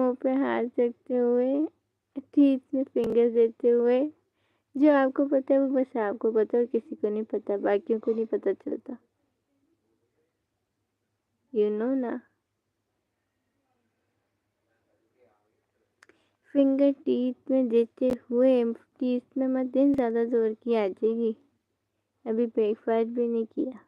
मुंह पे हाथ रखते हुए, टीथ में फिंगर्स देते हुए। जो आपको पता है वो बस आपको पता है और किसी को नहीं पता, बाकियों को नहीं पता चलता। यू नो ना। फिंगर टीथ में देते हुए टीथ में मत दें, ज़्यादा जोर की आ जाएगी। अभी ब्रेकफास्ट भी नहीं किया।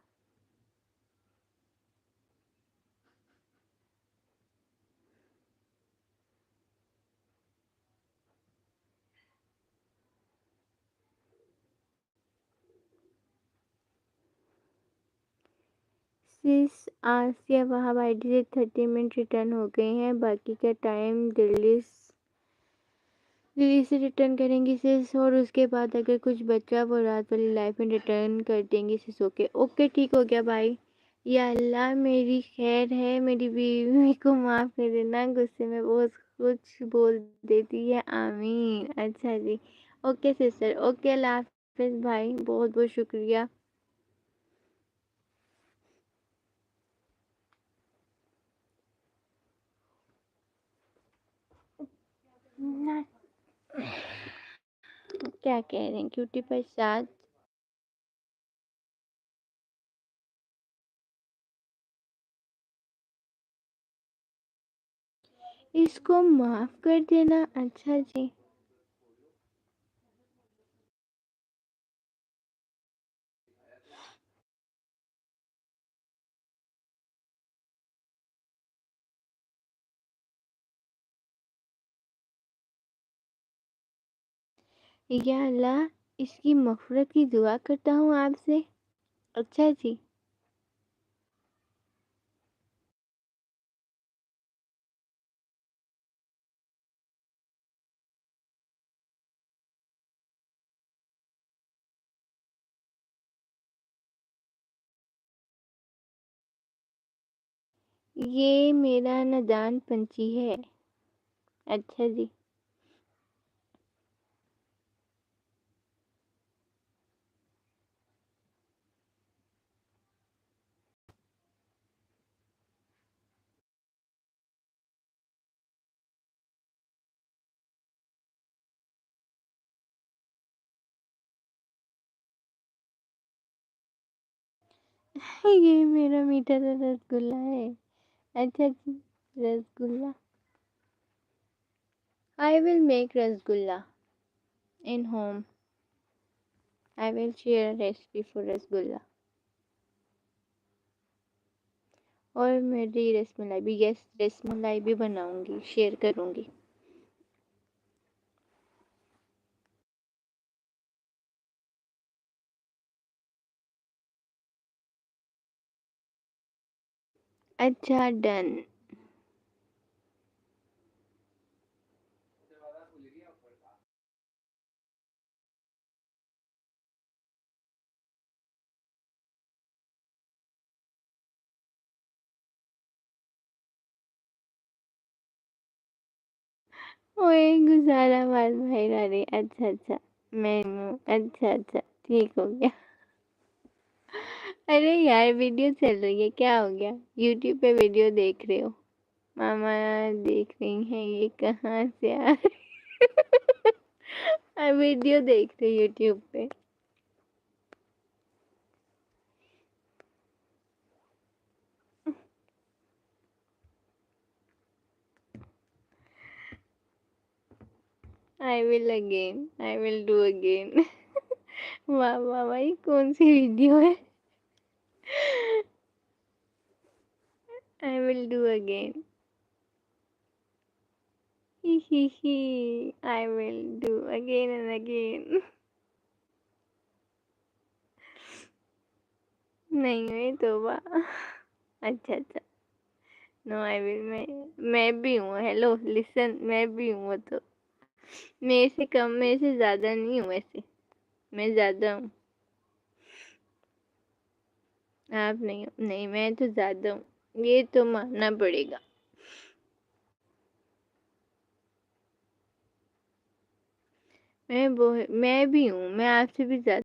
सिस आसिया वहाब आईडी से 30 मिनट रिटर्न हो गए हैं। बाकी का टाइम दिल्ली से रिटर्न करेंगी सिस, और उसके बाद अगर कुछ बचा वो रात वाली लाइफ में रिटर्न कर देंगी सिस। ओके ओके ठीक हो गया भाई। या अल्लाह मेरी खैर है, मेरी बीवी को माफ़ कर देना, गुस्से में बहुत कुछ बोल देती है। आमीन। अच्छा जी, ओके सिस्टर, ओके अल्लाह हाफिज़ भाई, बहुत बहुत शुक्रिया। क्या कह रहे हैं क्यूटी प्रसाद? इसको माफ कर देना। अच्छा जी, या अल्लाह इसकी मग़फ़िरत की दुआ करता हूँ आपसे। अच्छा जी, ये मेरा नादान पंछी है। अच्छा जी, ये मेरा मीठा सा रसगुल्ला है। अच्छा जी, rasgulla. I will make rasgulla in home. I will share recipe for rasgulla. और मेरी रसमलाई भी, यस रसमलाई भी बनाऊंगी, शेयर करूंगी। अच्छा डन। ओए गुजाराबाद भाई रानी। अच्छा अच्छा, मैं हूँ। अच्छा अच्छा, ठीक हो गया। अरे यार वीडियो चल रही है, क्या हो गया? यूट्यूब पे वीडियो देख रहे हो? मामा देख रही हैं, ये कहाँ से आ वीडियो देख रहे यूट्यूब पे। I will again, I will do again. वाह वाह वाह, ये कौन सी वीडियो है? I will do again. He I will do again and again. नहीं हुई तौबा। अच्छा अच्छा, नो आई विल। मैं भी हूँ, हेलो लिसन, मैं भी हूँ। वो तो मेरे से कम, मेरे से ज़्यादा नहीं हूँ वैसे। मैं ज़्यादा हूँ, आप नहीं हो। नहीं, मैं तो ज़्यादा हूँ, ये तो मानना पड़ेगा। मैं भी हूँ, मैं आपसे भी ज़्यादा